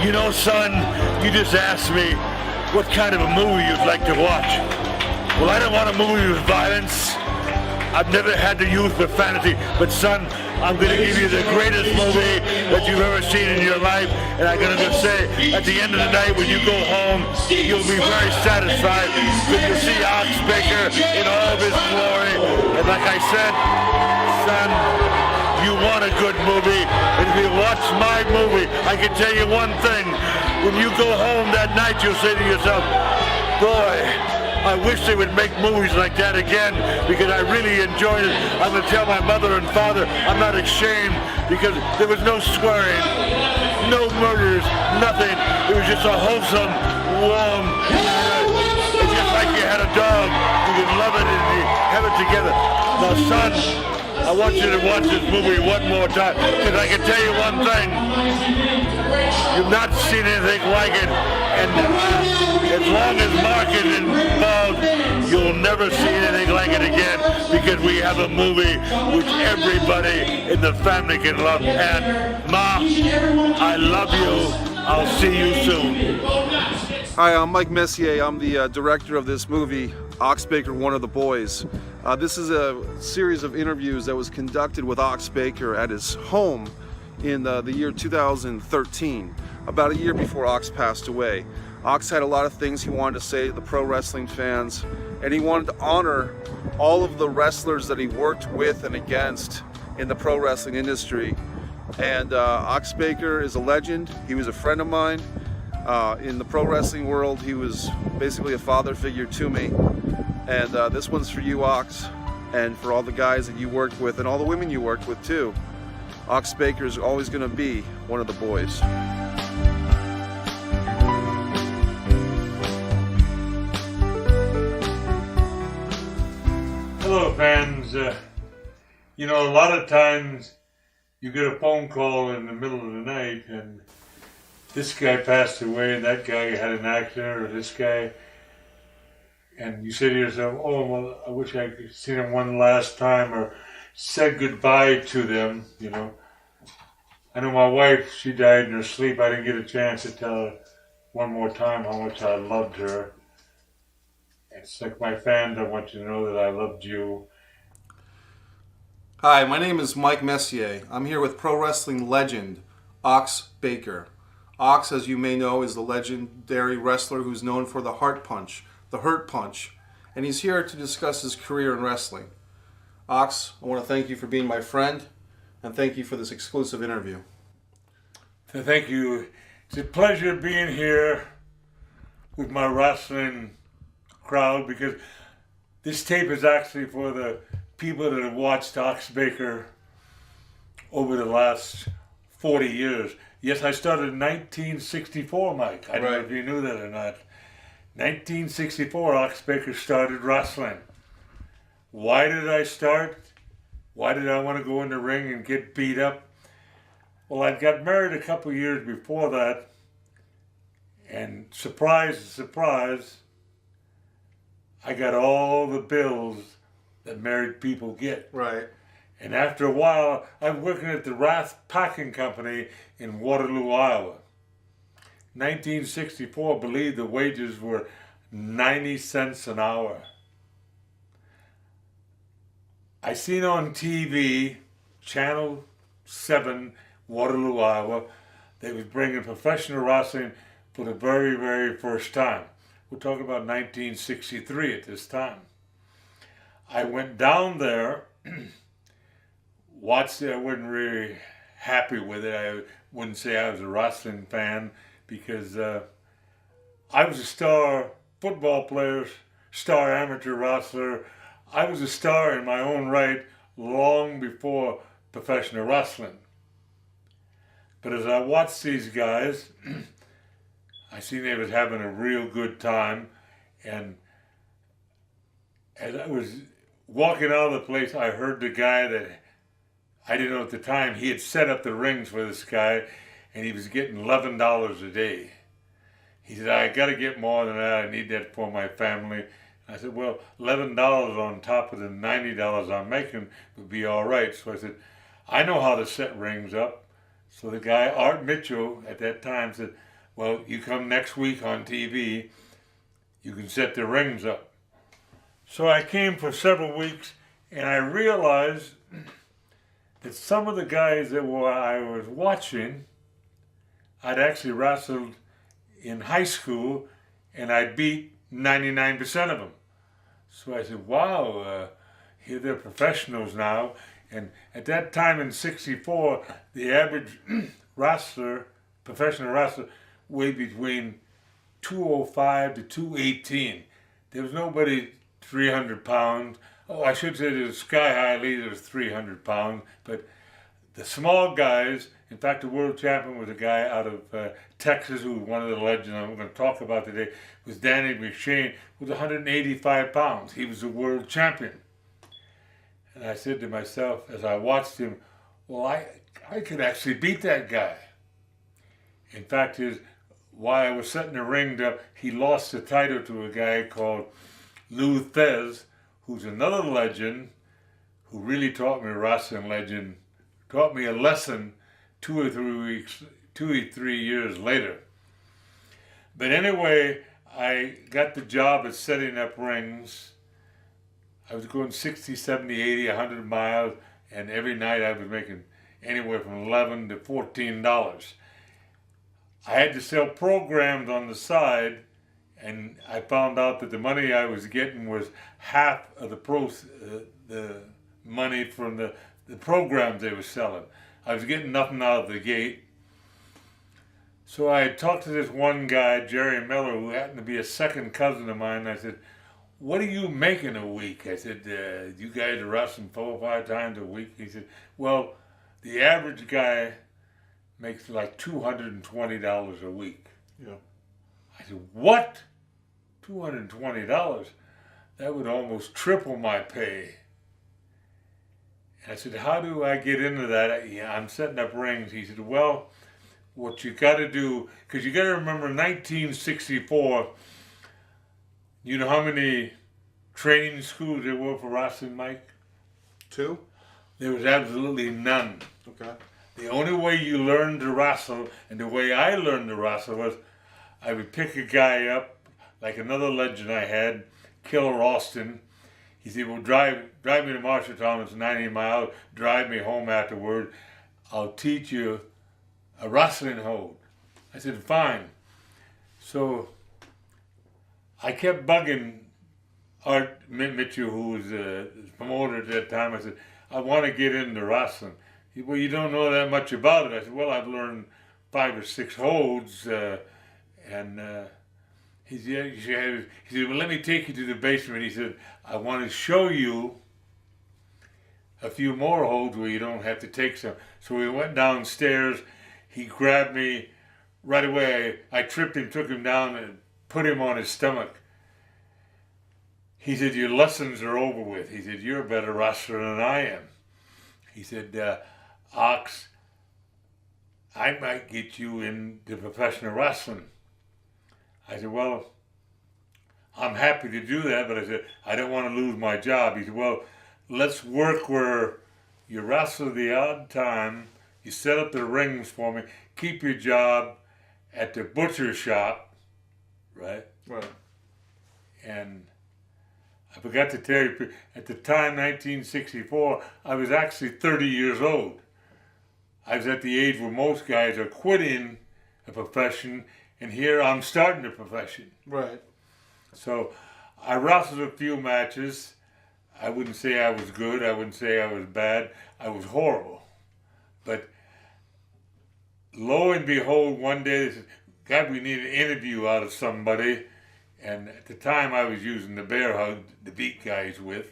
You know, son, you just asked me what kind of a movie you'd like to watch. Well, I don't want a movie with violence. I've never had to use profanity, but son, I'm going to give you the greatest movie that you've ever seen in your life, and I'm going to just say, at the end of the night, when you go home, you'll be very satisfied because you'll see Ox Baker in all of his glory. And like I said, son, you want a good movie, and if you watch my movie, I can tell you one thing. When you go home that night, you'll say to yourself, boy, I wish they would make movies like that again because I really enjoyed it. I'm going to tell my mother and father I'm not ashamed because there was no swearing, no murders, nothing. It was just a wholesome, warm, it's just like you had a dog. You can love it and you have it together. Now, son, I want you to watch this movie one more time because I can tell you one thing. You've not seen anything like it, and as long as Mark is involved, you'll never see anything like it again because we have a movie which everybody in the family can love. And Ma, I love you. I'll see you soon. Hi, I'm Mike Messier. I'm the director of this movie, Ox Baker, One of the Boys. This is a series of interviews that was conducted with Ox Baker at his home in the year 2013, about a year before Ox passed away. Ox had a lot of things he wanted to say to the pro wrestling fans, and he wanted to honor all of the wrestlers that he worked with and against in the pro wrestling industry. And Ox Baker is a legend. He was a friend of mine. In the pro wrestling world, he was basically a father figure to me. And this one's for you, Ox, and for all the guys that you worked with and all the women you worked with too. Ox Baker is always going to be one of the boys. Hello, fans. You know, a lot of times you get a phone call in the middle of the night and this guy passed away, and that guy had an accident, or this guy, and you say to yourself, oh, well, I wish I could see them one last time, or said goodbye to them, you know. I know my wife, she died in her sleep. I didn't get a chance to tell her one more time how much I loved her. It's like my fans, I want you to know that I loved you. Hi, my name is Mike Messier. I'm here with pro wrestling legend, Ox Baker. Ox, as you may know, is the legendary wrestler who's known for the Heart Punch, the Hurt Punch, and he's here to discuss his career in wrestling. Ox, I want to thank you for being my friend, and thank you for this exclusive interview. So thank you. It's a pleasure being here with my wrestling crowd, because this tape is actually for the people that have watched Ox Baker over the last 40 years. Yes, I started in 1964, Mike. I don't know if you knew that or not. 1964, Ox Baker started wrestling. Why did I start? Why did I want to go in the ring and get beat up? Well, I got married a couple years before that, and surprise, surprise, I got all the bills that married people get. Right. And after a while, I'm working at the Rath Packing Company in Waterloo, Iowa. 1964, I believe the wages were 90 cents an hour. I seen on TV, Channel 7, Waterloo, Iowa, they was bringing professional wrestling for the very, very first time. We're talking about 1963 at this time. I went down there, watched it. I wasn't really happy with it. I wouldn't say I was a wrestling fan because I was a star football player, star amateur wrestler. I was a star in my own right long before professional wrestling. But as I watched these guys, I seen they was having a real good time, and as I was walking out of the place, I heard the guy that I didn't know at the time, he had set up the rings for this guy, and he was getting $11 a day. He said, I got to get more than that. I need that for my family. I said, well, $11 on top of the $90 I'm making would be all right. So I said, I know how to set rings up. So the guy, Art Mitchell, at that time said, well, you come next week on TV, you can set the rings up. So I came for several weeks, and I realized that some of the guys that I was watching, I'd actually wrestled in high school, and I beat 99% of them. So I said, wow, here they're professionals now. And at that time in '64, the average wrestler, professional wrestler, weighed between 205 to 218. There was nobody 300 pounds. Oh, I should say the Sky High leader was 300 pounds, but the small guys, in fact, the world champion was a guy out of Texas who was one of the legends I'm going to talk about today, was Danny McShane, was 185 pounds. He was the world champion. And I said to myself, as I watched him, well, I could actually beat that guy. In fact, while I was setting the ring up, he lost the title to a guy called Lou Thez, who's another legend, who really taught me, a wrestling legend, taught me a lesson 2 or 3 years later. But anyway, I got the job at setting up rings. I was going 60, 70, 80, 100 miles, and every night I was making anywhere from $11 to $14. I had to sell programs on the side, and I found out that the money I was getting was half of the money from the programs they were selling. I was getting nothing out of the gate. So I talked to this one guy, Jerry Miller, who happened to be a second cousin of mine, and I said, what are you making a week? I said, you guys are wrestling 4 or 5 times a week? He said, well, the average guy makes like $220 a week. Yeah. I said, what? $220? That would almost triple my pay. And I said, how do I get into that? Yeah, I'm setting up rings. He said, well, what you got to do, because you got to remember 1964, you know how many training schools there were for wrestling, Mike? 2? There was absolutely none. Okay. The only way you learned to wrestle, and the way I learned to wrestle, was I would pick a guy up, like another legend I had, Killer Austin. He said, well, drive me to Marshalltown, it's 90 miles, drive me home afterward. I'll teach you a wrestling hold. I said, fine. So I kept bugging Art Mitchell, who was the promoter at that time. I said, I want to get into wrestling. He said, well, you don't know that much about it. I said, well, I've learned 5 or 6 holds. He said, well, let me take you to the basement. He said, I want to show you a few more holds where you don't have to take some. So we went downstairs. He grabbed me right away. I tripped him, took him down, and put him on his stomach. He said, your lessons are over with. He said, you're a better wrestler than I am. He said, Ox, I might get you into professional wrestling. I said, well, I'm happy to do that, but I said, I don't want to lose my job. He said, well, let's work where you wrestle the odd time, you set up the rings for me, keep your job at the butcher shop, right? Right. And I forgot to tell you, at the time, 1964, I was actually 30 years old. I was at the age where most guys are quitting a profession, and here I'm starting a profession. Right. So I wrestled a few matches. I wouldn't say I was good. I wouldn't say I was bad. I was horrible. But lo and behold, one day they said, God, we need an interview out of somebody. And at the time I was using the bear hug to beat guys with,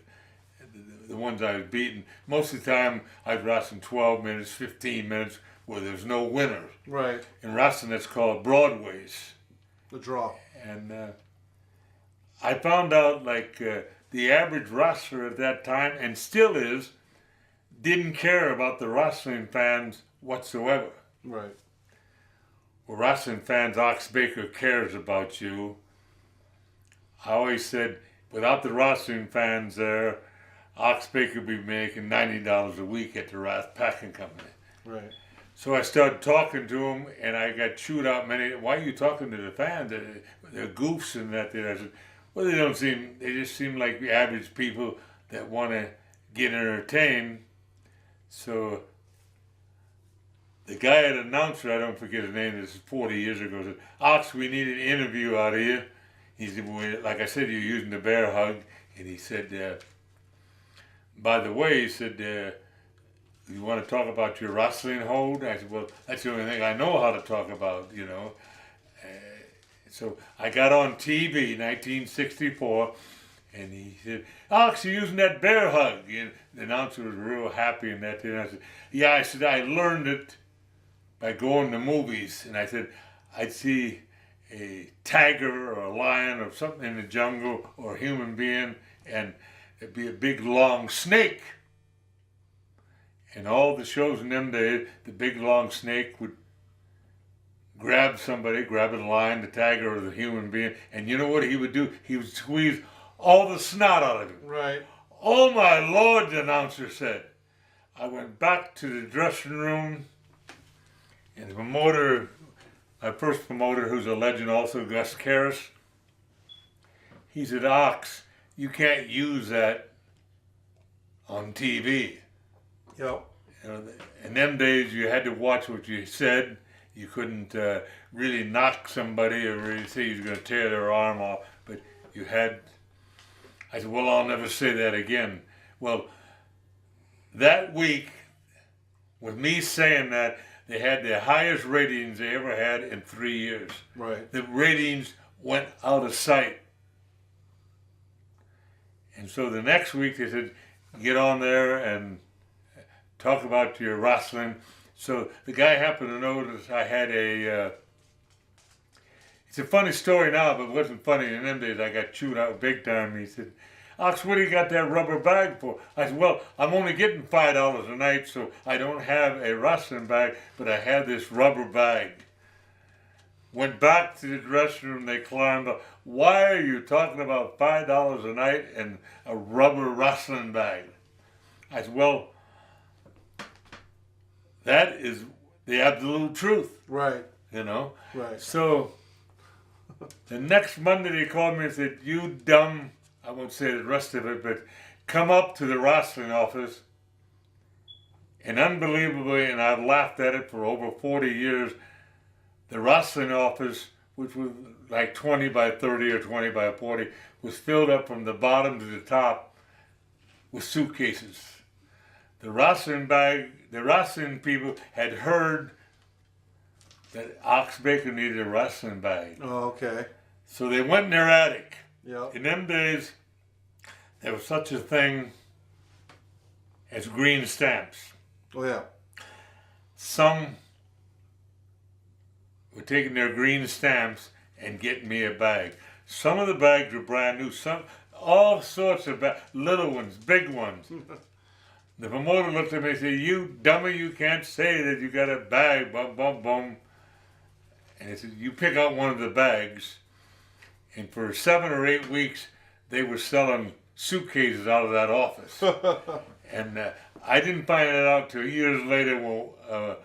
the ones I was beating. Most of the time I was wrestling 12 minutes, 15 minutes, where there's no winner. Right. In wrestling, that's called broadways. The draw. And I found out, like, the average wrestler at that time, and still is, didn't care about the wrestling fans whatsoever. Right. Well, wrestling fans, Ox Baker cares about you. I always said, without the wrestling fans there, Ox Baker would be making $90 a week at the Rath Packing Company. Right. So I started talking to him, and I got chewed out many. Why are you talking to the fans? They're goofs and that. I said, well, they don't seem. They just seem like the average people that want to get entertained. So the guy at announcer, I don't forget his name. This is 40 years ago. Said, Ox, we need an interview out of you. He said, well, like I said, you're using the bear hug, and he said, by the way, he said. You want to talk about your wrestling hold? I said, well, that's the only thing I know how to talk about, you know. So I got on TV, 1964, and he said, Alex, you're using that bear hug. And the announcer was real happy in that. And I said, yeah, I said, I learned it by going to movies. And I said, I'd see a tiger or a lion or something in the jungle or a human being, and it'd be a big, long snake. And all the shows in them days, the big long snake would grab somebody, grab a lion, the tiger, or the human being, and you know what he would do? He would squeeze all the snot out of him. Right. Oh my Lord, the announcer said. I went back to the dressing room, and the promoter, my first promoter, who's a legend also, Gus Karras, he said, Ox, you can't use that on TV. Yep. You know, in them days, you had to watch what you said. You couldn't really knock somebody or really say you was going to tear their arm off. But you had. I said, well, I'll never say that again. Well, that week, with me saying that, they had the highest ratings they ever had in 3 years. Right. The ratings went out of sight. And so the next week, they said, get on there and talk about your wrestling. So the guy happened to notice I had it's a funny story now, but it wasn't funny in them days. I got chewed out big time. He said, Ox, what do you got that rubber bag for? I said, well, I'm only getting $5 a night, so I don't have a wrestling bag, but I have this rubber bag. Went back to the dressing room, they climbed up. Why are you talking about $5 a night and a rubber wrestling bag? I said, well, that is the absolute truth. Right. You know? Right. So the next Monday they called me and said, you dumb, I won't say the rest of it, but come up to the wrestling office. And unbelievably, and I've laughed at it for over 40 years, the wrestling office, which was like 20 by 30 or 20 by 40, was filled up from the bottom to the top with suitcases. The wrestling people had heard that Ox Baker needed a wrestling bag. Oh, okay. So they went in their attic. Yep. In them days, there was such a thing as green stamps. Oh, yeah. Some were taking their green stamps and getting me a bag. Some of the bags were brand new. Some, all sorts of little ones, big ones. The promoter looked at me and said, you dummy, you can't say that you got a bag, bum, bum, bum. And he said, you pick out one of the bags. And for 7 or 8 weeks, they were selling suitcases out of that office. And I didn't find it out till years later when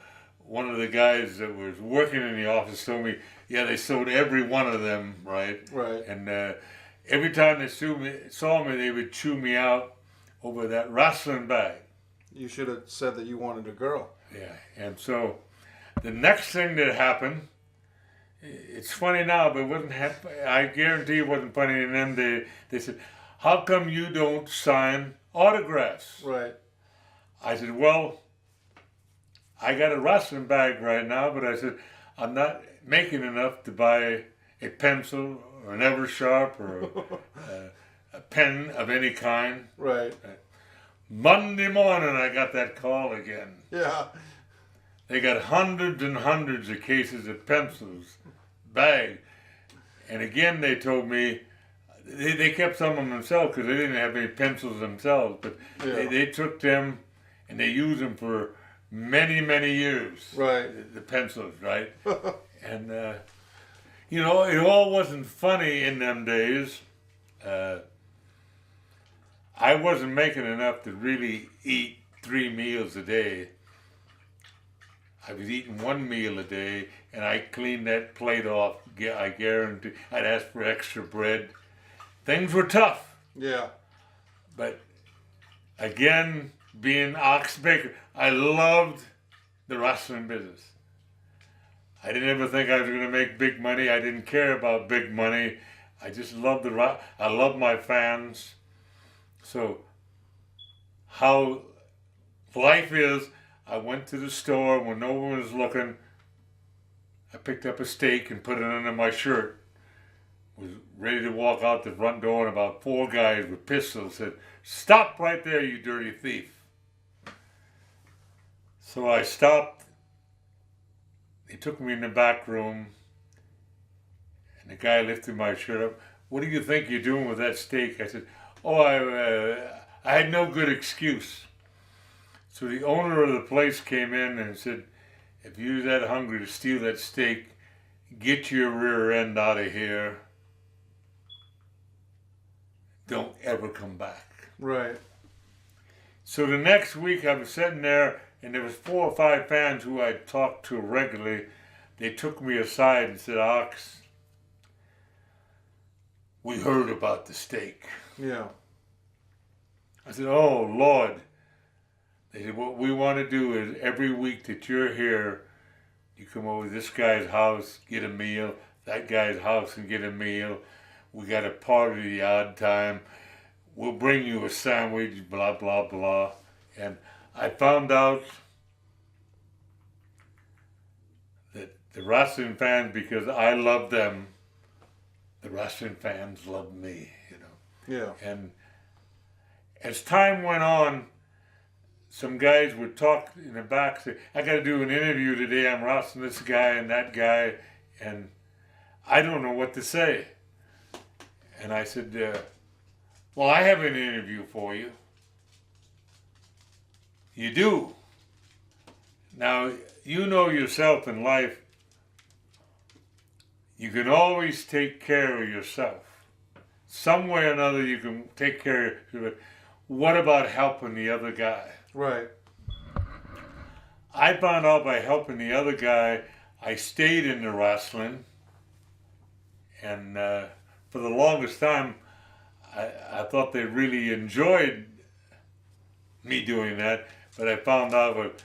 one of the guys that was working in the office told me, yeah, they sold every one of them, right? Right. And every time they saw me, they would chew me out over that wrestling bag. You should have said that you wanted a girl. Yeah, and so the next thing that happened, it's funny now, but it wasn't. I guarantee it wasn't funny in them. They said, "How come you don't sign autographs?" Right. I said, "Well, I got a wrestling bag right now, but I said I'm not making enough to buy a pencil or an Eversharp or a pen of any kind." Right. Monday morning, I got that call again. Yeah. They got hundreds and hundreds of cases of pencils, bag. And again, they told me, they kept some of them themselves because they didn't have any pencils themselves, but Yeah. they took them and they used them for many, many years. Right. The pencils, right? And, you know, it all wasn't funny in them days. I wasn't making enough to really eat 3 meals a day. I was eating one meal a day, and I cleaned that plate off. I guarantee. I'd ask for extra bread. Things were tough, Yeah. but again, being Ox Baker, I loved the wrestling business. I didn't ever think I was going to make big money. I didn't care about big money. I just loved I love my fans. So, how life is, I went to the store when no one was looking. I picked up a steak and put it under my shirt. Was ready to walk out the front door, and about 4 guys with pistols said, "Stop right there, you dirty thief." So I stopped. They took me in the back room, and the guy lifted my shirt up. "What do you think you're doing with that steak?" I said, "Oh, I had no good excuse." So the owner of the place came in and said, "If you're that hungry to steal that steak, get your rear end out of here. Don't ever come back." Right. So the next week I was sitting there, and there was 4 or 5 fans who I talked to regularly. They took me aside and said, "Ox, we heard about the steak." Yeah. I said, "Oh, Lord." They said, "What we want to do is every week that you're here, you come over to this guy's house, get a meal, that guy's house and get a meal. We got a party the odd time. We'll bring you a sandwich, blah, blah, blah." And I found out that the wrestling fans, because I love them, the wrestling fans love me, you know. Yeah. And as time went on, some guys would talk in the back, say, "I got to do an interview today. I'm wrestling this guy and that guy, and I don't know what to say." And I said, "Well, I have an interview for you." "You do? Now, you know yourself in life, you can always take care of yourself. Some way or another you can take care of it. What about helping the other guy?" Right. I found out by helping the other guy, I stayed in the wrestling, and for the longest time, I thought they really enjoyed me doing that, but I found out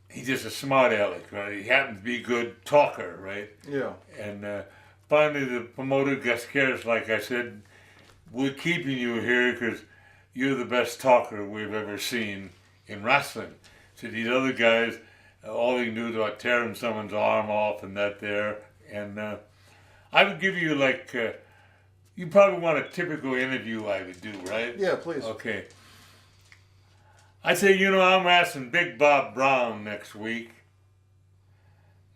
he's just a smart aleck, right? He happens to be a good talker, right? Yeah. And finally, the promoter got scared. Like I said, "We're keeping you here because you're the best talker we've ever seen in wrestling." So these other guys, all they can do is about tearing someone's arm off and that there. And I would give you like, you probably want a typical interview I would do, right? Yeah, please. Okay. I'd say, I'm asking Big Bob Brown next week.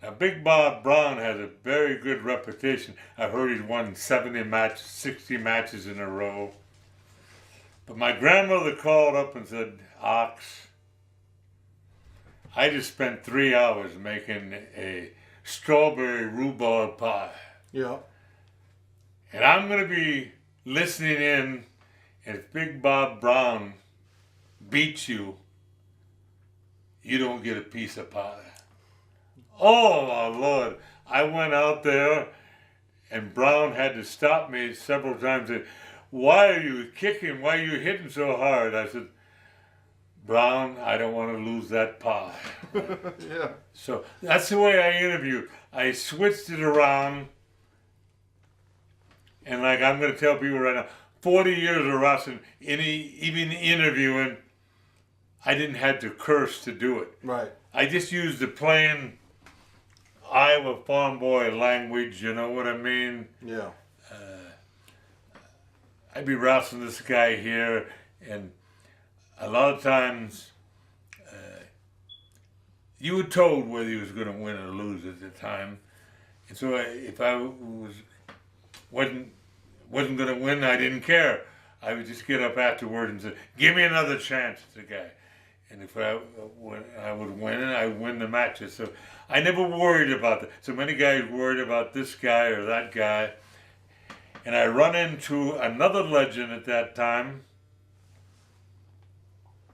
Now, Big Bob Brown has a very good reputation. I've heard he's won 70 matches, 60 matches in a row. But my grandmother called up and said, "Ox, I just spent 3 hours making a strawberry rhubarb pie. Yeah. And I'm going to be listening in, and if Big Bob Brown beats you, you don't get a piece of pie." Oh, my Lord. I went out there, and Brown had to stop me several times and said, "Why are you kicking? Why are you hitting so hard?" I said, "Brown, I don't want to lose that pie." Yeah. So that's the way I interview. I switched it around. And like I'm going to tell people right now, 40 years of wrestling, even interviewing, I didn't have to curse to do it. Right. I just used the plain Iowa farm boy language, you know what I mean? Yeah. I'd be wrestling this guy here, and a lot of times you were told whether he was going to win or lose at the time. And so if I wasn't going to win, I didn't care. I would just get up afterward and say, "Give me another chance," to the guy. And if I would win, I would win the matches. So I never worried about that. So many guys worried about this guy or that guy. And I run into another legend at that time,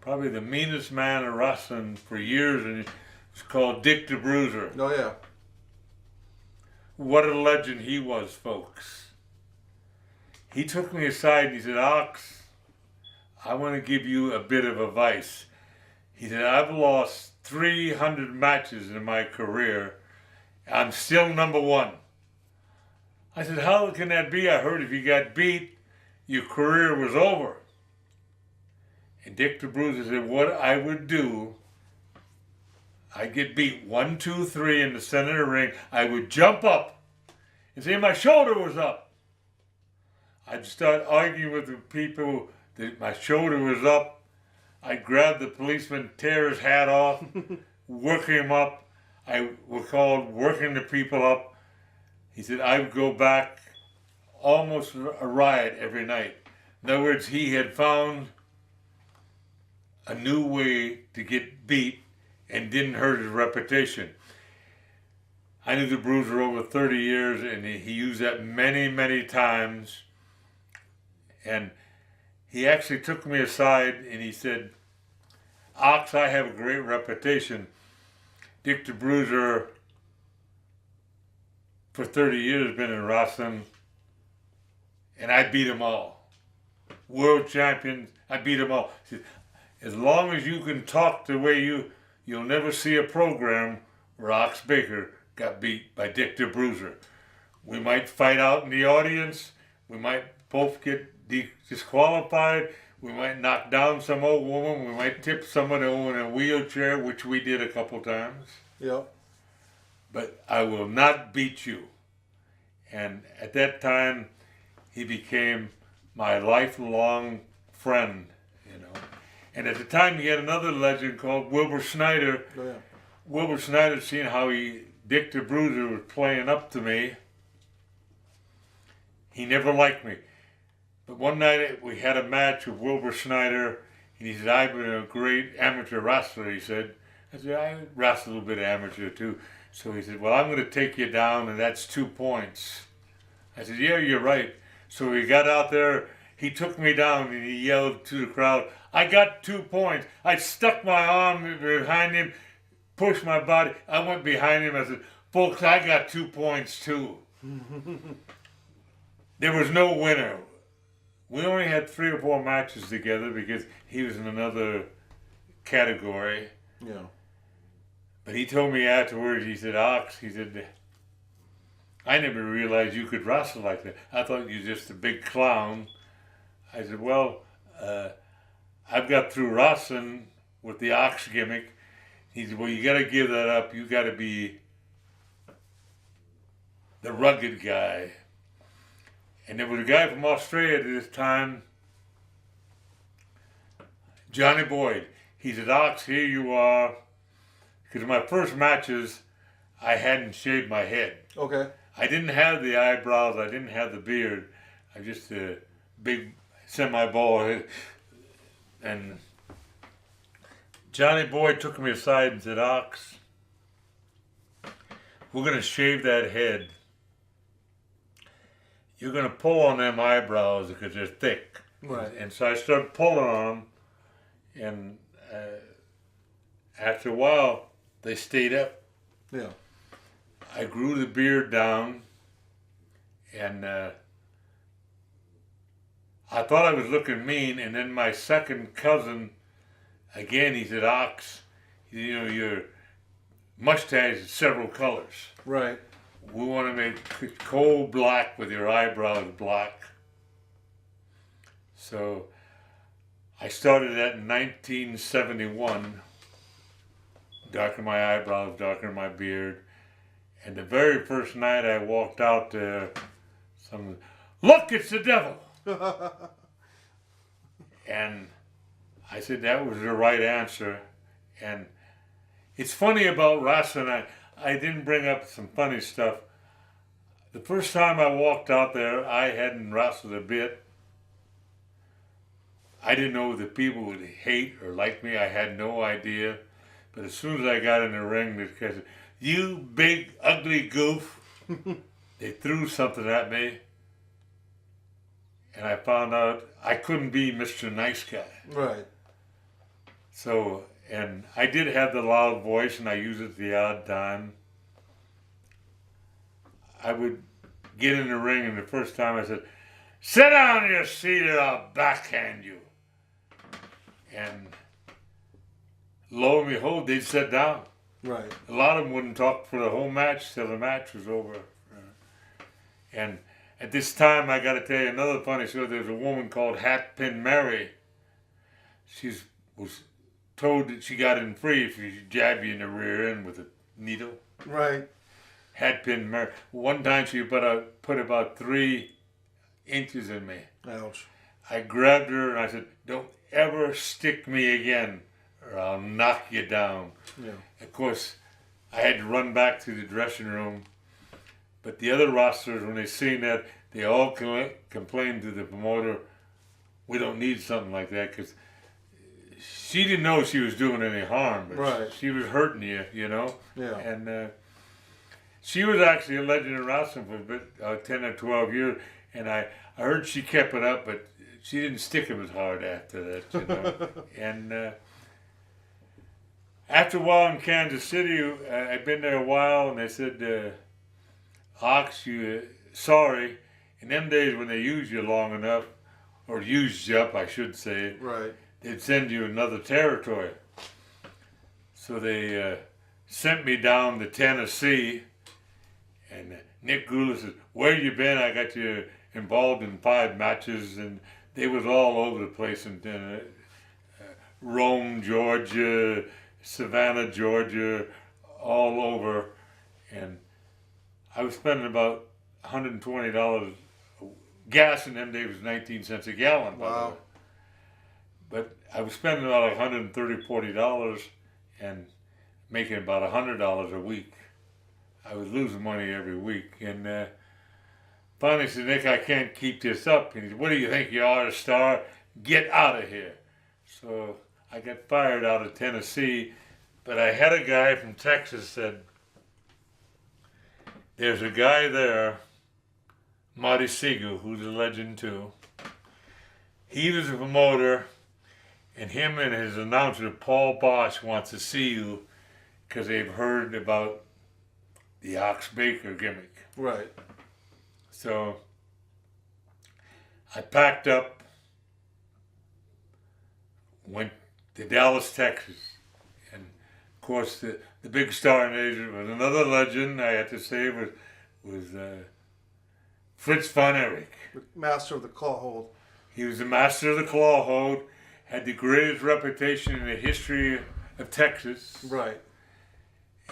probably the meanest man in wrestling for years, and it's called Dick the Bruiser. Oh yeah. What a legend he was, folks. He took me aside and he said, Ox, I want to give you a bit of advice. He said, I've lost 300 matches in my career. I'm still number one. I said, how can that be? I heard if you got beat, your career was over. And Dick the Bruiser said, what I would do, I'd get beat 1, 2, 3 in the center of the ring. I would jump up and say my shoulder was up. I'd start arguing with the people that my shoulder was up. I'd grab the policeman, tear his hat off, work him up. I was called working the people up. He said I would go back almost a riot every night. In other words, he had found a new way to get beat and didn't hurt his reputation. I knew the Bruiser over 30 years, and he used that many, many times. And he actually took me aside and he said, Ox, I have a great reputation. Dick the Bruiser, for 30 years, been in wrestling, and I beat them all. World champions, I beat them all. He said, as long as you can talk the way you'll never see a program where Ox Baker got beat by Dick the Bruiser. We might fight out in the audience. We might both get disqualified. We might knock down some old woman. We might tip someone in a wheelchair, which we did a couple times. Yep. But I will not beat you. And at that time, he became my lifelong friend, you know. And at the time, he had another legend called Wilbur Snyder. Oh yeah. Wilbur Snyder, seeing how Dick the Bruiser was playing up to me, he never liked me. But one night we had a match with Wilbur Snyder, and he said, I've been a great amateur wrestler, he said. I said, I wrestle a little bit of amateur too. So he said, well, I'm going to take you down, and that's 2 points. I said, yeah, you're right. So he got out there, he took me down, and he yelled to the crowd, I got 2 points. I stuck my arm behind him, pushed my body. I went behind him. I said, folks, I got 2 points too. There was no winner. We only had 3 or 4 matches together because he was in another category. Yeah. But he told me afterwards, he said, Ox, he said, I never realized you could wrestle like that. I thought you were just a big clown. I said, well, I've got through wrestling with the Ox gimmick. He said, well, you got to give that up. You got to be the rugged guy. And there was a guy from Australia at this time, Johnny Boyd. He said, Ox, here you are. Because in my first matches, I hadn't shaved my head. Okay. I didn't have the eyebrows. I didn't have the beard. I just a big semi-bald head. And Johnny Boyd took me aside and said, Ox, we're going to shave that head. You're going to pull on them eyebrows because they're thick. Right. And so I started pulling on them. And after a while, they stayed up. Yeah. I grew the beard down. And I thought I was looking mean. And then my second cousin, again, he said, Ox, you know, your mustache is several colors. Right. We want to make it coal black with your eyebrows black. So I started that in 1971. Darkened my eyebrows, darkened my beard. And the very first night I walked out there, someone, look, it's the devil. And I said that was the right answer. And it's funny about wrestling, I didn't bring up some funny stuff. The first time I walked out there, I hadn't wrestled a bit. I didn't know that people would hate or like me. I had no idea. But as soon as I got in the ring, they said, you big, ugly goof. They threw something at me. And I found out I couldn't be Mr. Nice Guy. Right. So, and I did have the loud voice, and I used it the odd time. I would get in the ring, and the first time I said, "Sit down in your seat or I'll backhand you." And lo and behold, they'd sit down. Right. A lot of them wouldn't talk for the whole match till the match was over. And at this time, I got to tell you another funny story. There's a woman called Hatpin Mary. She was told that she got in free if you jab you in the rear end with a needle. Right. Hatpin Mary. One time she put about 3 inches in me. Ouch. I grabbed her and I said, "Don't ever stick me again or I'll knock you down." Yeah. Of course, I had to run back to the dressing room. But the other wrestlers, when they seen that, they all complained to the promoter, "We don't need something like that," because she didn't know she was doing any harm, but Right. she was hurting you, you know? Yeah. And she was actually a legend in wrestling for a bit, 10 or 12 years, and I heard she kept it up, but she didn't stick him as hard after that, you know? And after a while in Kansas City, I'd been there a while, and they said, "Ox, you sorry." In them days when they used you long enough, or used you up, I should say, Right. they'd send you another territory. So they sent me down to Tennessee, and Nick Gula said, "Where you been? I got you involved in 5 matches," and they was all over the place in Rome, Georgia, Savannah, Georgia, all over, and I was spending about $120. Gas in them days was 19 cents a gallon. By the Wow. way. But I was spending about $130, $40 and making about $100 a week. I was losing money every week. And finally I said, "Nick, I can't keep this up." And he said, "What do you think you are, a star? Get out of here." So I got fired out of Tennessee. But I had a guy from Texas said, "There's a guy there, Marty Siegel, who's a legend too. He was a promoter, and him and his announcer, Paul Bosch, wants to see you because they've heard about the Ox Baker gimmick." Right. So I packed up, went to Dallas, Texas. And of course, the big star in Asia was another legend, I had to say, was Fritz von Erich. Master of the claw hold. He was the master of the claw hold, had the greatest reputation in the history of Texas. Right.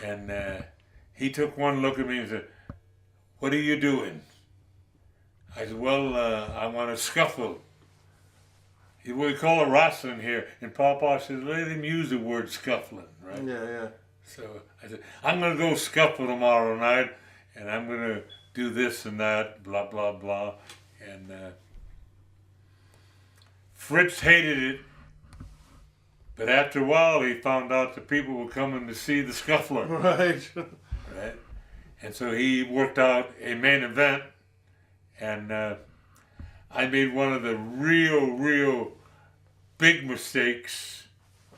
And he took one look at me and said, "What are you doing?" I said, "Well, I want to scuffle." He said, "We call it wrestling here." And Papa said, "Let him use the word scuffling," right? Yeah, yeah. So I said, "I'm going to go scuffle tomorrow night, and I'm going to do this and that, blah, blah, blah." And Fritz hated it. But after a while, he found out the people were coming to see the scuffler. Right. Right? And so he worked out a main event, and I made one of the real big mistakes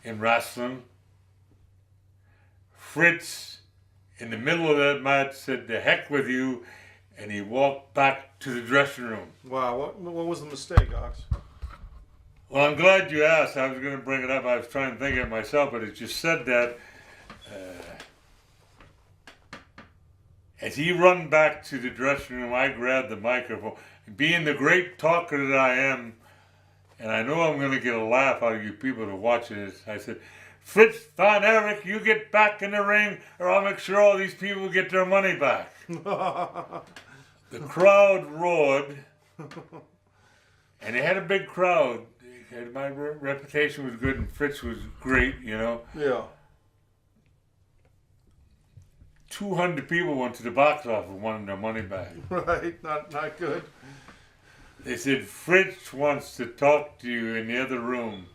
in wrestling. Fritz, in the middle of that match, said, "The heck with you," and he walked back to the dressing room. Wow. What was the mistake, Ox? Well, I'm glad you asked. I was going to bring it up. I was trying to think of it myself, but it just said that. As he run back to the dressing room, I grabbed the microphone. Being the great talker that I am, and I know I'm going to get a laugh out of you people that are watching this, I said, "Fritz von Erich, you get back in the ring, or I'll make sure all these people get their money back." The crowd roared, and they had a big crowd. My reputation was good, and Fritz was great, you know. Yeah. 200 people went to the box office and wanted their money back. Right. Not good. They said, "Fritz wants to talk to you in the other room."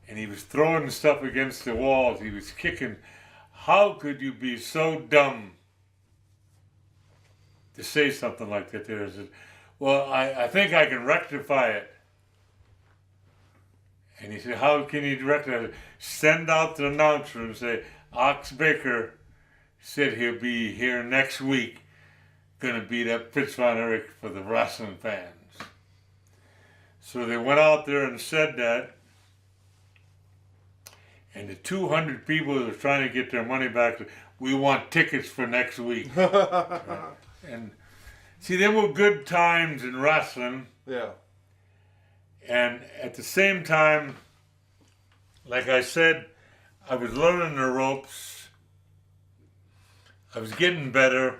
And he was throwing stuff against the walls. He was kicking. How could you be so dumb to say something like that there? I said, "Well, I think I can rectify it." And he said, how can you direct it? I said, send out the announcer and say, Ox Baker said he'll be here next week, gonna beat up Fritz von Erich for the wrestling fans. So they went out there and said that, and the 200 people that were trying to get their money back said, we want tickets for next week. Right? And see, there were good times in wrestling. Yeah. And at the same time, like I said, I was learning the ropes. I was getting better.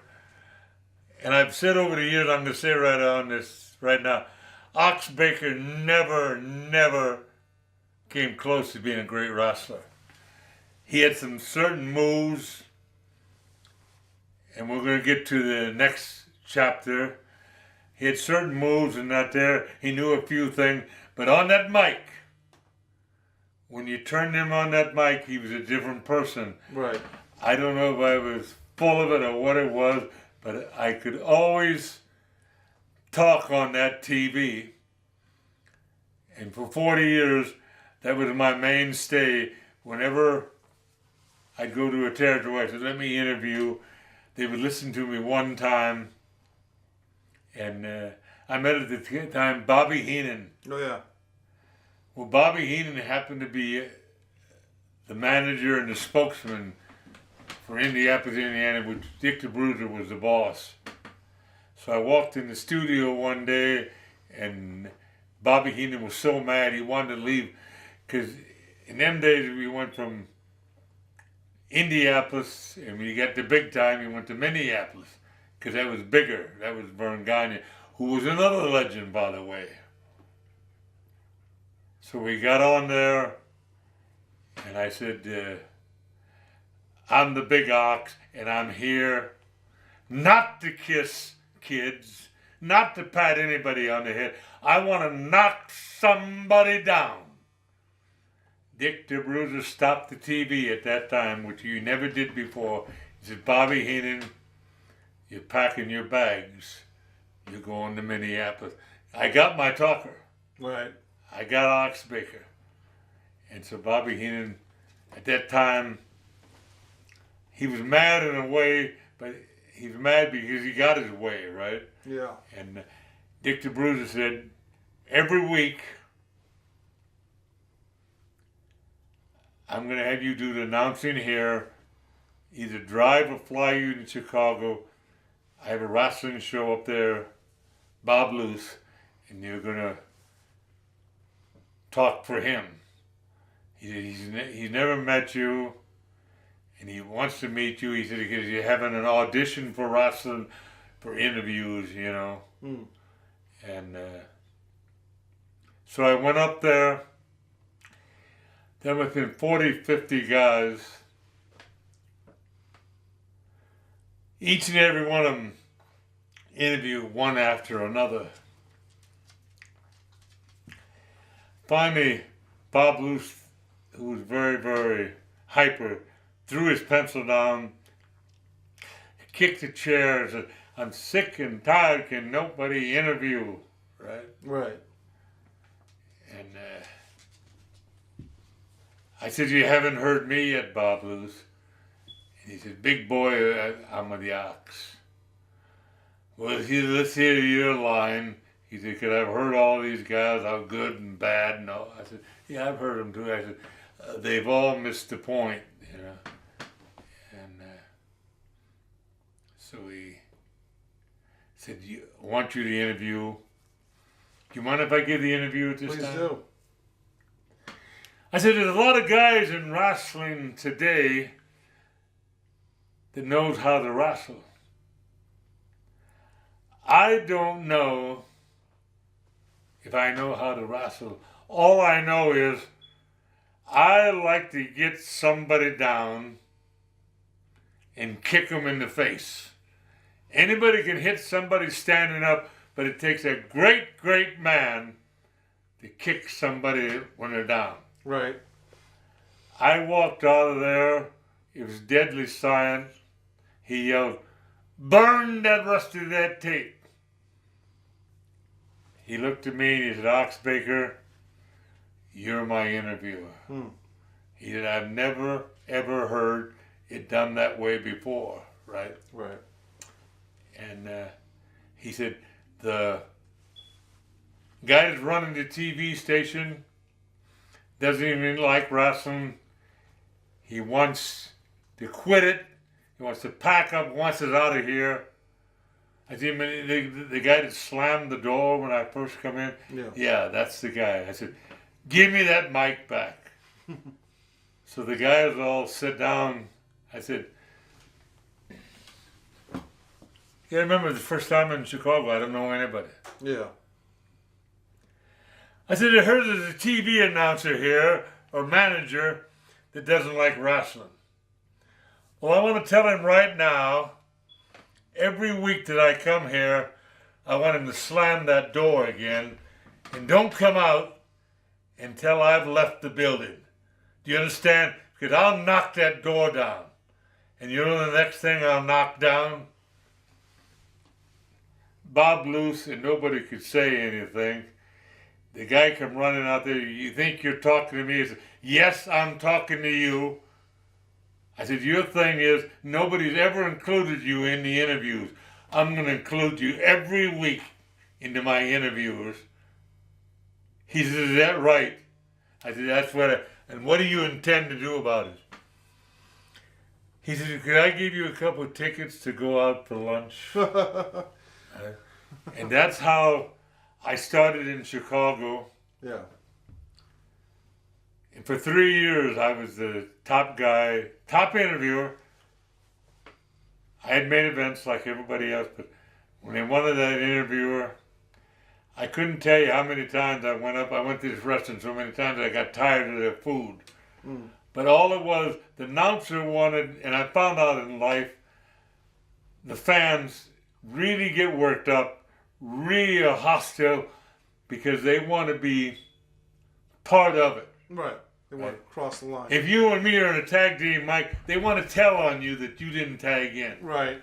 And I've said over the years, I'm going to say right now, Ox Baker never came close to being a great wrestler. He had some certain moves, and we're going to get to the next chapter. He had certain moves and that there. He knew a few things. But on that mic, when you turned him on that mic, he was a different person. Right. I don't know if I was full of it or what it was, but I could always talk on that TV. And for 40 years, that was my mainstay. Whenever I'd go to a territory, I said, let me interview. They would listen to me one time. And I met at the time Bobby Heenan. Oh, yeah. Well, Bobby Heenan happened to be the manager and the spokesman for Indianapolis, Indiana, which Dick the Bruiser was the boss. So I walked in the studio one day, and Bobby Heenan was so mad he wanted to leave, because in them days we went from Indianapolis, and when you got the big time, you went to Minneapolis, because that was bigger. That was Vern Gagne, who was another legend, by the way. So we got on there, and I said, I'm the Big Ox, and I'm here not to kiss kids, not to pat anybody on the head. I want to knock somebody down. Dick the Bruiser stopped the TV at that time, which you never did before. He said, Bobby Heenan, you're packing your bags. You're going to Minneapolis. I got my talker. Right. I got Ox Baker. And so Bobby Heenan, at that time, he was mad in a way, but he was mad because he got his way, right? Yeah. And Dick the Bruiser said, every week, I'm going to have you do the announcing here, either drive or fly you to Chicago. I have a wrestling show up there, Bob Luce, and you're going to talk for him. He's never met you, and he wants to meet you. He said, because you're having an audition for wrestling, for interviews, you know. Mm. And so I went up there. There must have been 40, 50 guys. Each and every one of them interviewed one after another. Finally, Bob Luce, who was very, very hyper, threw his pencil down, kicked the chair, and said, I'm sick and tired, can nobody interview, right? Right. And I said, you haven't heard me yet, Bob Luce. And he said, big boy, I'm with the Ox. Well, let's hear your line. He said, because I've heard all these guys, how good and bad and all. I said, yeah, I've heard them too. I said, they've all missed the point, you know. And so he said, I want you to interview. Do you mind if I give the interview at this Please time? do. I said, there's a lot of guys in wrestling today that knows how to wrestle. I don't know if I know how to wrestle. All I know is I like to get somebody down and kick them in the face. Anybody can hit somebody standing up, but it takes a great, great man to kick somebody when they're down. Right. I walked out of there. It was deadly silent. He yelled, burn that rest of that tape. He looked at me and he said, Ox Baker, "You're my interviewer." He said, "I've never ever heard it done that way before." Right. Right. And he said, "The guy that's running the TV station doesn't even like wrestling. He wants to quit it. He wants to pack up, wants us out of here." I said, the guy that slammed the door when I first come in? Yeah, that's the guy. I said, "Give me that mic back." So the guys all sit down. I said, "Yeah, I remember the first time in Chicago, I don't know anybody." Yeah. I said, "I heard there's a TV announcer here, or manager, that doesn't like wrestling. Well, I want to tell him right now, every week that I come here, I want him to slam that door again, and don't come out until I've left the building. Do you understand? Because I'll knock that door down. And you know the next thing I'll knock down?" Bob loose, and nobody could say anything. The guy come running out there. "You think you're talking to me?" He said, "Yes, I'm talking to you." I said, "Your thing is nobody's ever included you in the interviews. I'm going to include you every week into my interviews." He said, "Is that right?" I said, "That's what and what do you intend to do about it?" He said, "Could I give you a couple of tickets to go out for lunch?" And that's how I started in Chicago. Yeah. And for 3 years, I was the top guy, top interviewer. I had main events like everybody else, but when they wanted that interviewer, I couldn't tell you how many times I went up. I went to this restaurant so many times I got tired of their food. But all it was, the announcer wanted, and I found out in life, the fans really get worked up, really hostile, because they want to be part of it. Right. They want to cross the line. If you and me are in a tag team, Mike, they want to tell on you that you didn't tag in. Right.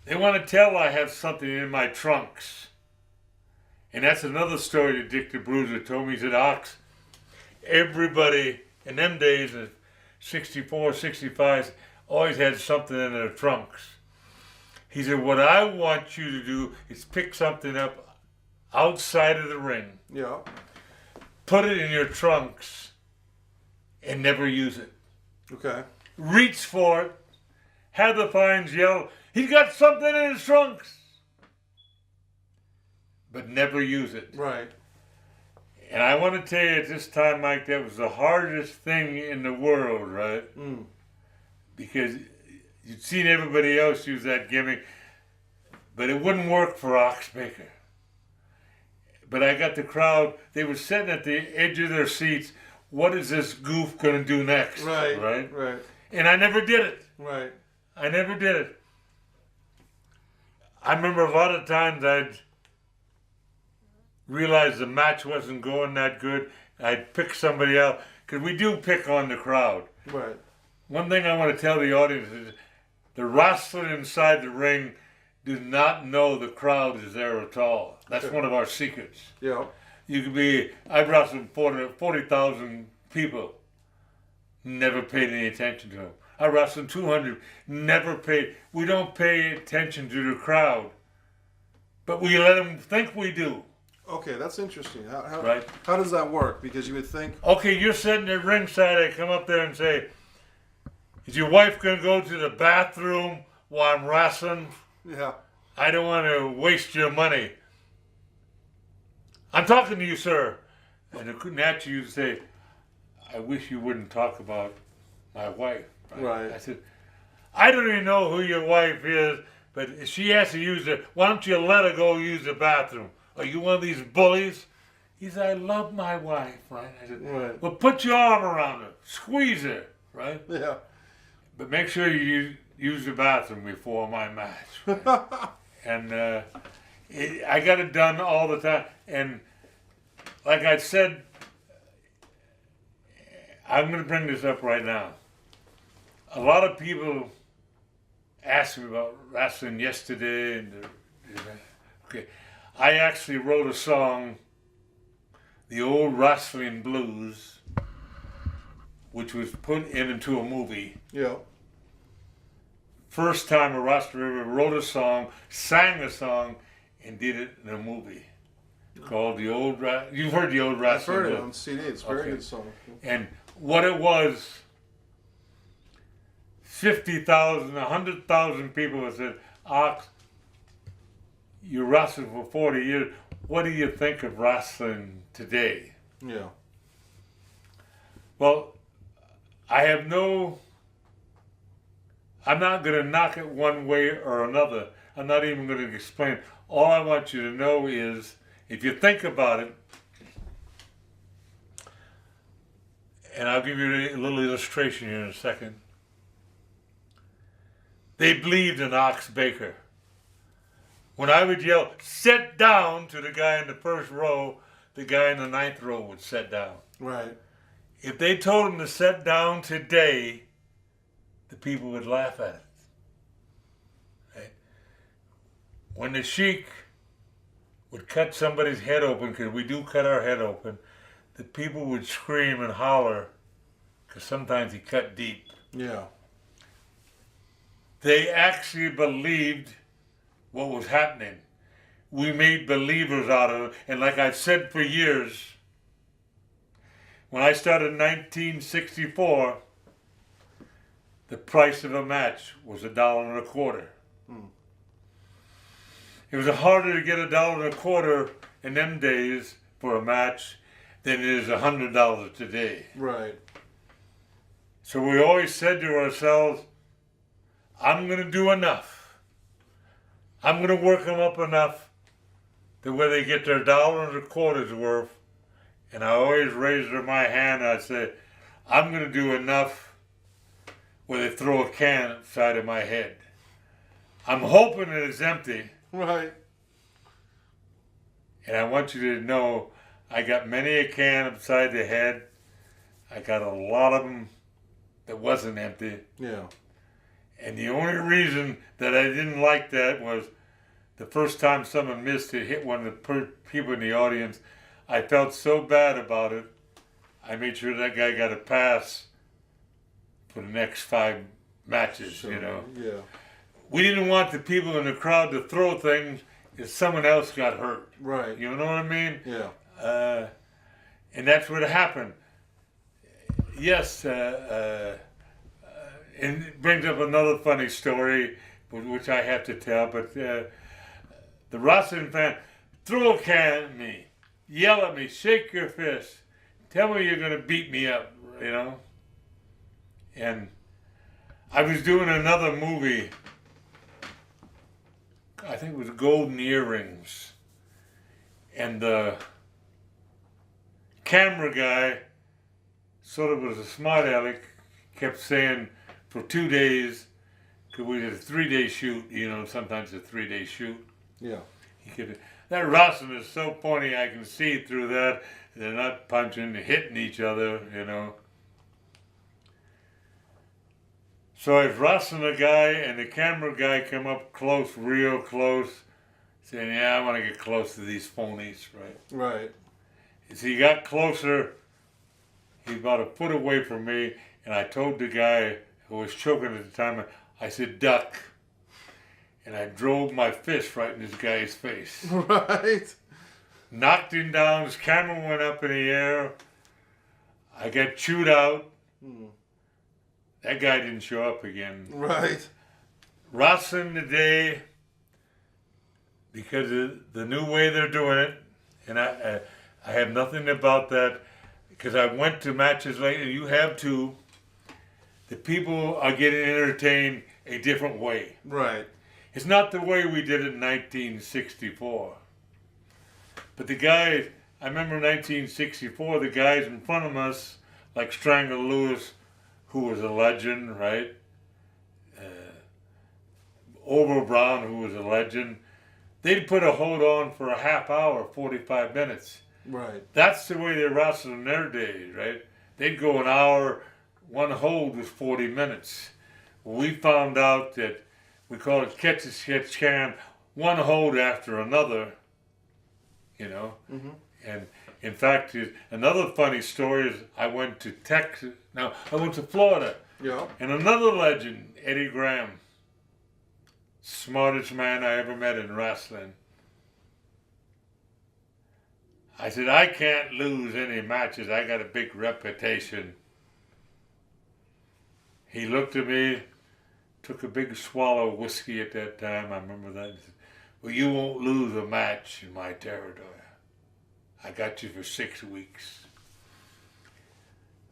They want to tell I have something in my trunks. And that's another story that Dick the Bruiser told me. He said, "Ox, everybody in them days of 64, 65, always had something in their trunks." He said, "What I want you to do is pick something up outside of the ring, Yeah. put it in your trunks, and never use it. Okay. Reach for it, have the fans yell, 'He's got something in his trunks!' but never use it." Right. And I want to tell you at this time, Mike, that was the hardest thing in the world, right? Because you'd seen everybody else use that gimmick, but it wouldn't work for Ox Baker. But I got the crowd, they were sitting at the edge of their seats. What is this goof going to do next? Right. Right? Right. And I never did it. Right. I never did it. I remember a lot of times I'd realize the match wasn't going that good. I'd pick somebody else, because we do pick on the crowd. Right. One thing I want to tell the audience is the wrestler inside the ring does not know the crowd is there at all. That's one of our secrets. Yeah. You could be, I've wrestled 40,000 people, never paid any attention to them. I wrestled 200, never paid. We don't pay attention to the crowd, but we let them think we do. Okay, that's interesting. How, Right. How does that work? Because you would think. Okay, you're sitting at ringside, I come up there and say, "Is your wife going to go to the bathroom while I'm wrestling? Yeah. I don't want to waste your money." "I'm talking to you, sir." And naturally you say, "I wish you wouldn't talk about my wife." Right. I said, "I don't even know who your wife is, but if she has to use it, why don't you let her go use the bathroom? Are you one of these bullies?" He said, "I love my wife," right? I said, Right. "Well, put your arm around her, squeeze her, right? Yeah. But make sure you use the bathroom before my match." Right? And I got it done all the time. And like I said, I'm going to bring this up right now. A lot of people asked me about wrestling yesterday. Okay, I actually wrote a song the old wrestling blues, which was put into a movie. Yeah. First time a wrestler ever wrote a song, sang a song, and did it in a movie called the old. You've heard the old I've wrestling heard it blues. on CD. It's a very Okay. good song. And what it was, 50,000, 100,000 people have said, Ox, you wrestled for 40 years. What do you think of wrestling today? Yeah. Well, I'm not going to knock it one way or another. I'm not even going to explain. All I want you to know is, if you think about it, and I'll give you a little illustration here in a second. They believed in Ox Baker. When I would yell, sit down to the guy in the first row, the guy in the ninth row would sit down. Right. If they told him to sit down today, the people would laugh at it. Right? When the Sheik would cut somebody's head open, because we do cut our head open, the people would scream and holler, because sometimes he cut deep. Yeah. They actually believed what was happening. We made believers out of it. And like I've said for years, when I started in 1964, the price of a match was $1.25. It was harder to get $1.25 in them days for a match than it is $100 today. Right. So we always said to ourselves, I'm going to do enough. I'm going to work them up enough to where they get their $1.25 worth. And I always raised my hand and I said, I'm going to do enough where they throw a can upside of my head. I'm hoping it is empty. Right. And I want you to know, I got many a can upside the head. I got a lot of them that wasn't empty. Yeah. And the only reason that I didn't like that was the first time someone missed it, hit one of the people in the audience. I felt so bad about it. I made sure that guy got a pass for the next 5 matches, Sure. you know. Yeah. We didn't want the people in the crowd to throw things if someone else got hurt. Right. You know what I mean? Yeah. And that's what happened. Yes, and it brings up another funny story, which I have to tell, but the wrestling fan, throw a can at me, yell at me, shake your fist, tell me you're going to beat me up, you know? And I was doing another movie, I think it was Golden Earrings, and the camera guy sort of was a smart aleck, kept saying for 2 days, because we did a 3-day shoot, you know, sometimes a 3-day shoot. Yeah. He could, that wrestling is so pointy, I can see through that. They're not punching, they're hitting each other, you know. So I was wrestling a guy, and the camera guy came up close, real close, saying, yeah, I want to get close to these phonies, right? Right. As he got closer, he was about a foot away from me, and I told the guy who was choking at the time, I said, duck. And I drove my fist right in this guy's face. Right. Knocked him down, his camera went up in the air. I got chewed out. That guy didn't show up again. Right. Wrestling today, because of the new way they're doing it, and I have nothing about that, because I went to matches lately, you have too. The people are getting entertained a different way. Right. It's not the way we did it in 1964. But the guys, I remember 1964, the guys in front of us, like Strangle Lewis, who was a legend, right? Over Brown, who was a legend, they'd put a hold on for a half hour, 45 minutes. Right. That's the way they wrestled in their days, right? They'd go an hour, one hold was 40 minutes. We found out that we call it catch as catch can, one hold after another, you know, and In fact, another funny story is I went to Texas. Now, I went to Florida. Yeah. And another legend, Eddie Graham. Smartest man I ever met in wrestling. I said, I can't lose any matches. I got a big reputation. He looked at me, took a big swallow of whiskey at that time. I remember that. He said, well, you won't lose a match in my territory. I got you for 6 weeks.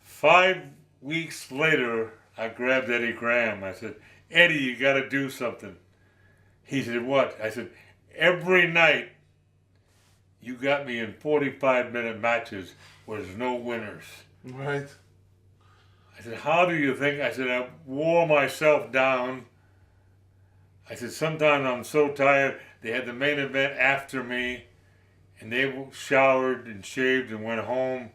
5 weeks later, I grabbed Eddie Graham. I said, Eddie, you got to do something. He said, what? I said, every night you got me in 45-minute matches where there's no winners. Right. I said, how do you think? I said, I wore myself down. I said, sometimes I'm so tired. They had the main event after me, and they showered and shaved and went home,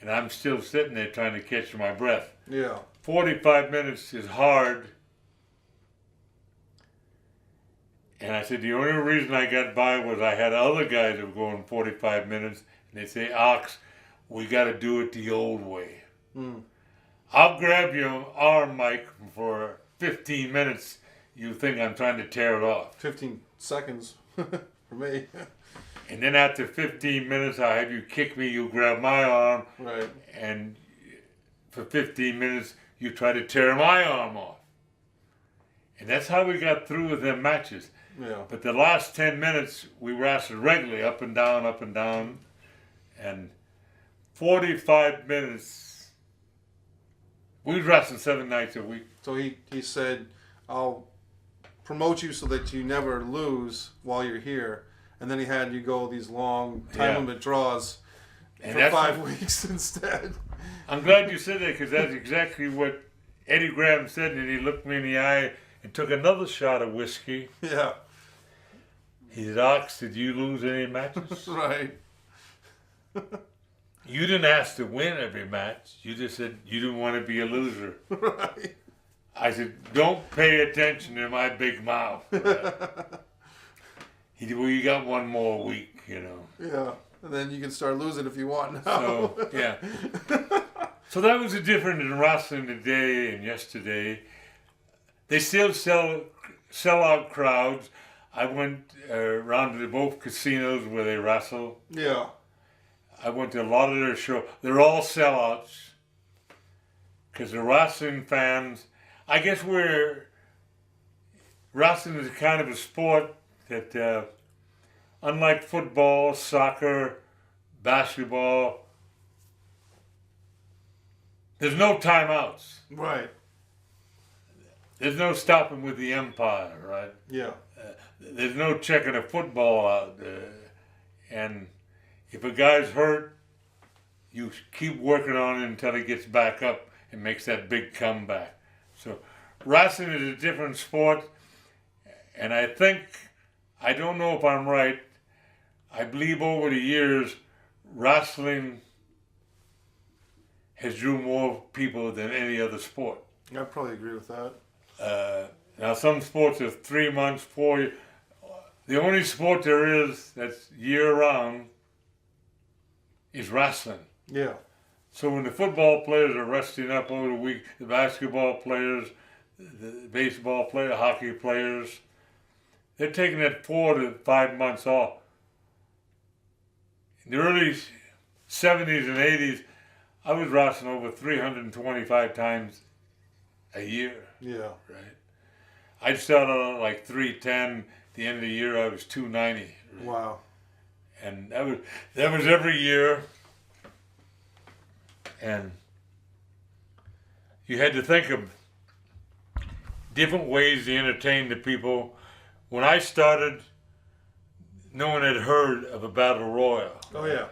and I'm still sitting there trying to catch my breath. Yeah. 45 minutes is hard. And I said, the only reason I got by was I had other guys that were going 45 minutes, and they say, Ox, we got to do it the old way. I'll grab your arm, Mike, for 15 minutes. You think I'm trying to tear it off. 15 seconds for me. And then after 15 minutes, I'll have you kick me, you grab my arm, Right. and for 15 minutes, you try to tear my arm off. And that's how we got through with them matches. Yeah. But the last 10 minutes, we wrestled regularly, up and down, and 45 minutes, we wrestled 7 nights a week. So he said, I'll promote you so that you never lose while you're here. And then he had you go these long time limit draws And for that's 5 weeks instead. I'm glad you said that, because that's exactly what Eddie Graham said, and he looked me in the eye and took another shot of whiskey. Yeah. He said, Ox, did you lose any matches? Right. You didn't ask to win every match. You just said you didn't want to be a loser. Right. I said, don't pay attention to my big mouth. He said, well, you got one more week, you know. Yeah. And then you can start losing if you want now. So, yeah. So that was the difference in wrestling today and yesterday. They still sell out crowds. I went around to both casinos where they wrestle. Yeah. I went to a lot of their shows. They're all sellouts because the wrestling fans, I guess wrestling is kind of a sport that, unlike football, soccer, basketball, there's no timeouts. Right. There's no stopping with the umpire, right? Yeah. There's no checking a football out. And if a guy's hurt, you keep working on it until he gets back up and makes that big comeback. So wrestling is a different sport. And I think, I don't know if I'm right, I believe over the years, wrestling has drew more people than any other sport. I'd probably agree with that. Now some sports are 3 months, 4 years. The only sport there is that's year-round is wrestling. Yeah. So when the football players are resting up over the week, the basketball players, the baseball players, hockey players, they're taking that 4 to 5 months off. In the early 70s and 80s, I was wrestling over 325 times a year. Yeah. Right. I started out at like 310. The end of the year, I was 290. Right? Wow. And that was every year. And you had to think of different ways to entertain the people. When I started, no one had heard of a battle royal. Oh yeah.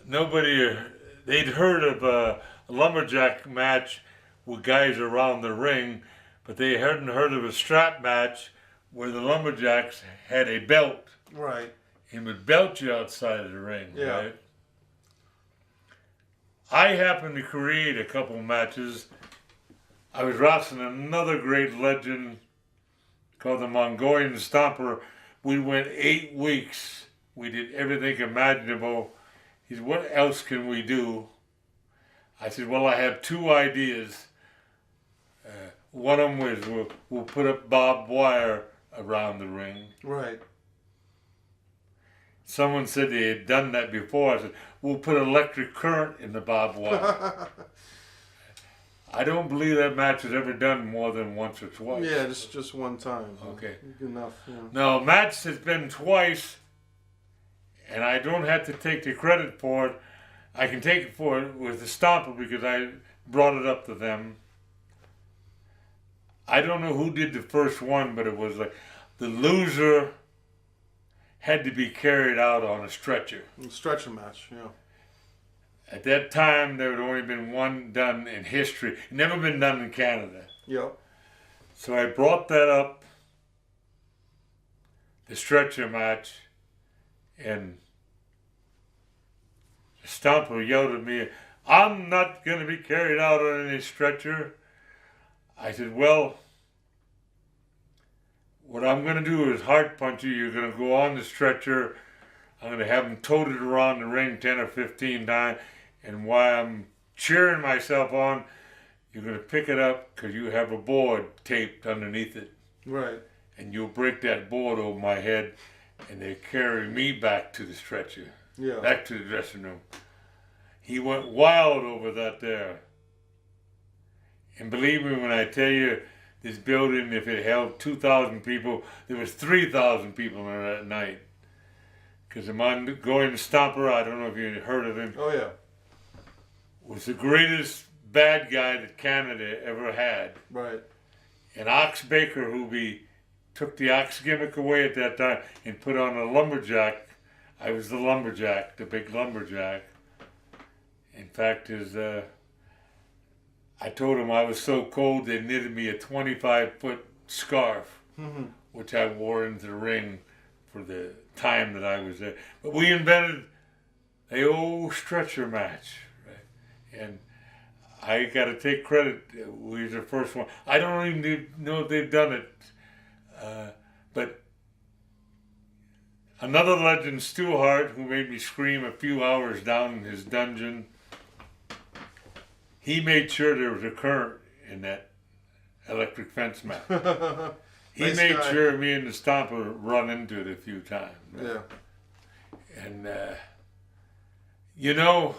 Nobody, they'd heard of a lumberjack match with guys around the ring, but they hadn't heard of a strap match where the lumberjacks had a belt Right. and would belt you outside of the ring, Yeah. right? I happened to create a couple matches. I was wrestling another great legend called the Mongolian Stomper. We went 8 weeks. We did everything imaginable, He said, what else can we do? I said, well, I have two ideas. One of them was we'll put up barbed wire around the ring. Right. Someone said they had done that before. I said, we'll put electric current in the barbed wire. I don't believe that match was ever done more than once or twice. Yeah, just one time. Okay. Good enough. Yeah. No, match has been twice, and I don't have to take the credit for it. I can take it for it with the Stomper because I brought it up to them. I don't know who did the first one, but it was like the loser had to be carried out on a stretcher. Stretcher match, yeah. At that time, there had only been one done in history. Never been done in Canada. Yep. So I brought that up, the stretcher match, and the Stomper yelled at me, I'm not going to be carried out on any stretcher. I said, well, what I'm going to do is heart punch you. You're going to go on the stretcher. I'm going to have them toted around the ring 10 or 15 times. And while I'm cheering myself on, you're going to pick it up because you have a board taped underneath it. Right. And you'll break that board over my head, and they carry me back to the stretcher. Yeah. Back to the dressing room. He went wild over that there. And believe me when I tell you, this building, if it held 2,000 people, there was 3,000 people in that night. Because I'm going to Stomper, I don't know if you heard of him. Oh, yeah. Was the greatest bad guy that Canada ever had. Right. And Ox Baker, took the Ox gimmick away at that time and put on a lumberjack. I was the lumberjack, the big lumberjack. In fact, I told him I was so cold they knitted me a 25-foot scarf, which I wore into the ring for the time that I was there. But we invented the old stretcher match, right? And I got to take credit. We were the first one. I don't even know if they've done it. But another legend, Stu Hart, who made me scream a few hours down in his dungeon, he made sure there was a current in that electric fence match. He Nice made guy. sure me and the Stomper run into it a few times. Yeah. And, you know,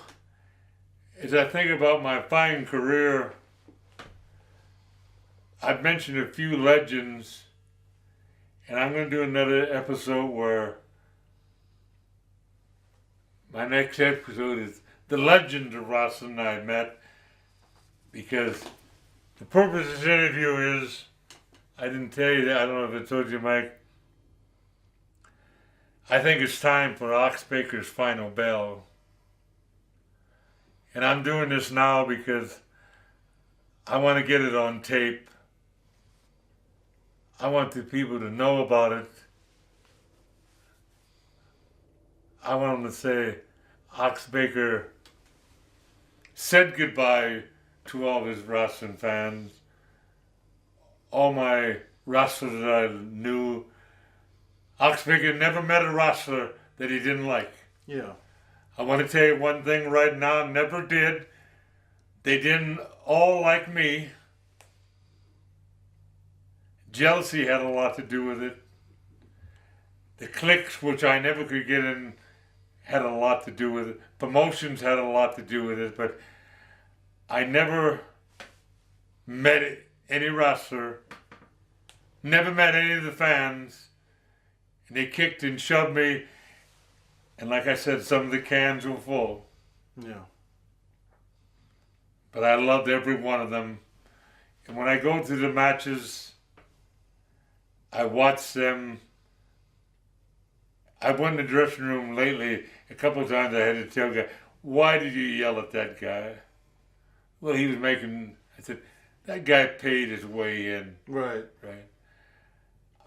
as I think about my fine career, I've mentioned a few legends, and I'm going to do another episode where my next episode is the legend of wrestling I met, because the purpose of this interview is, I didn't tell you that, I don't know if I told you, Mike, I think it's time for Ox Baker's final bell. And I'm doing this now because I want to get it on tape. I want the people to know about it. I want them to say, Ox Baker said goodbye to all his wrestling fans. All my wrestlers that I knew. Ox Baker never met a wrestler that he didn't like. Yeah. I want to tell you one thing right now, never did. They didn't all like me. Jealousy had a lot to do with it. The cliques, which I never could get in, had a lot to do with it. Promotions had a lot to do with it, but I never met any wrestler, never met any of the fans, and they kicked and shoved me, and like I said, some of the cans were full. Yeah. But I loved every one of them. And when I go to the matches, I watch them. I went in the dressing room lately, a couple of times I had to tell a guy, why did you yell at that guy? Well, he was making, I said, that guy paid his way in. Right. Right.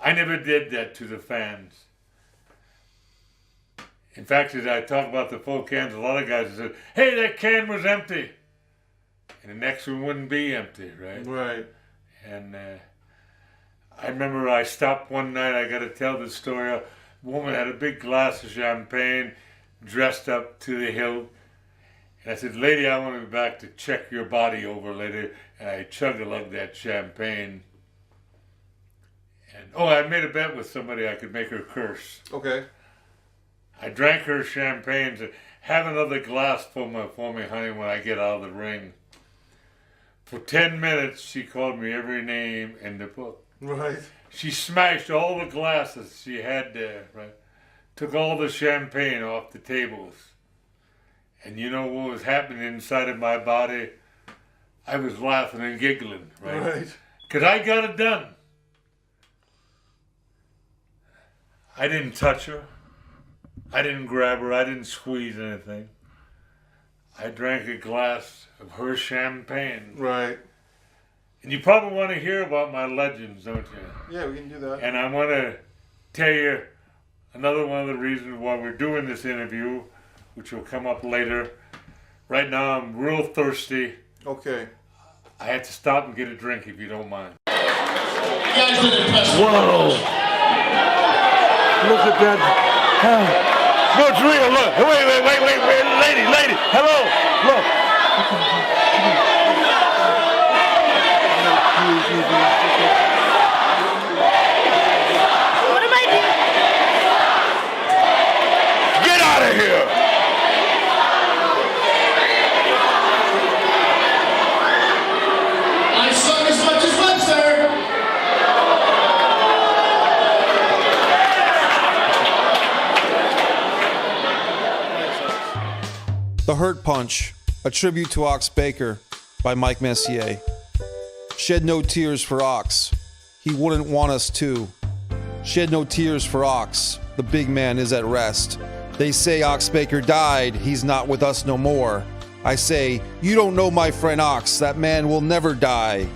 I never did that to the fans. In fact, as I talk about the full cans, a lot of guys said, hey, that can was empty. And the next one wouldn't be empty, right? Right. And I remember I stopped one night, I got to tell this story. A woman had a big glass of champagne. dressed up to the hilt. And I said, lady, I want to be back to check your body over later. And I chug-a-lugged that champagne. And, I made a bet with somebody I could make her curse. Okay. I drank her champagne and said, have another glass for me, honey, when I get out of the ring. For 10 minutes, she called me every name in the book. Right. She smashed all the glasses she had there, right? Took all the champagne off the tables. And you know what was happening inside of my body? I was laughing and giggling, right? Right. Because I got it done. I didn't touch her. I didn't grab her. I didn't squeeze anything. I drank a glass of her champagne. Right. And you probably want to hear about my legends, don't you? Yeah, we can do that. And I want to tell you another one of the reasons why we're doing this interview, which will come up later. Right now, I'm real thirsty. Okay. I had to stop and get a drink, if you don't mind. You guys did impressive. Whoa! Look at that. No, it's real. Look. Wait. Lady. Hello. Look. What am I doing? Get out of here. I suck as much as Webster. The Hurt Punch, a tribute to Ox Baker by Mike Messier. Shed no tears for Ox. He wouldn't want us to. Shed no tears for Ox. The big man is at rest. They say Ox Baker died. He's not with us no more. I say, you don't know my friend Ox. That man will never die.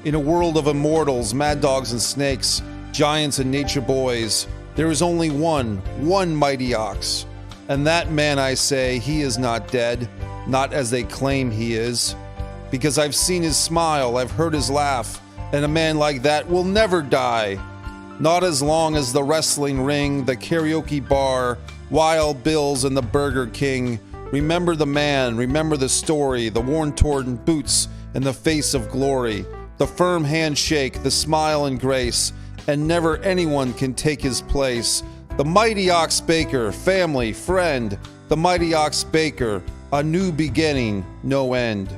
In a world of immortals, mad dogs and snakes, giants and nature boys, there is only one mighty Ox. And that man, I say, he is not dead, not as they claim he is. Because I've seen his smile, I've heard his laugh, and a man like that will never die. Not as long as the wrestling ring, the karaoke bar, Wild Bill's and the Burger King. Remember the man, remember the story, the worn-torn boots and the face of glory, the firm handshake, the smile and grace, and never anyone can take his place. The mighty Ox Baker, family, friend, the mighty Ox Baker, a new beginning, no end.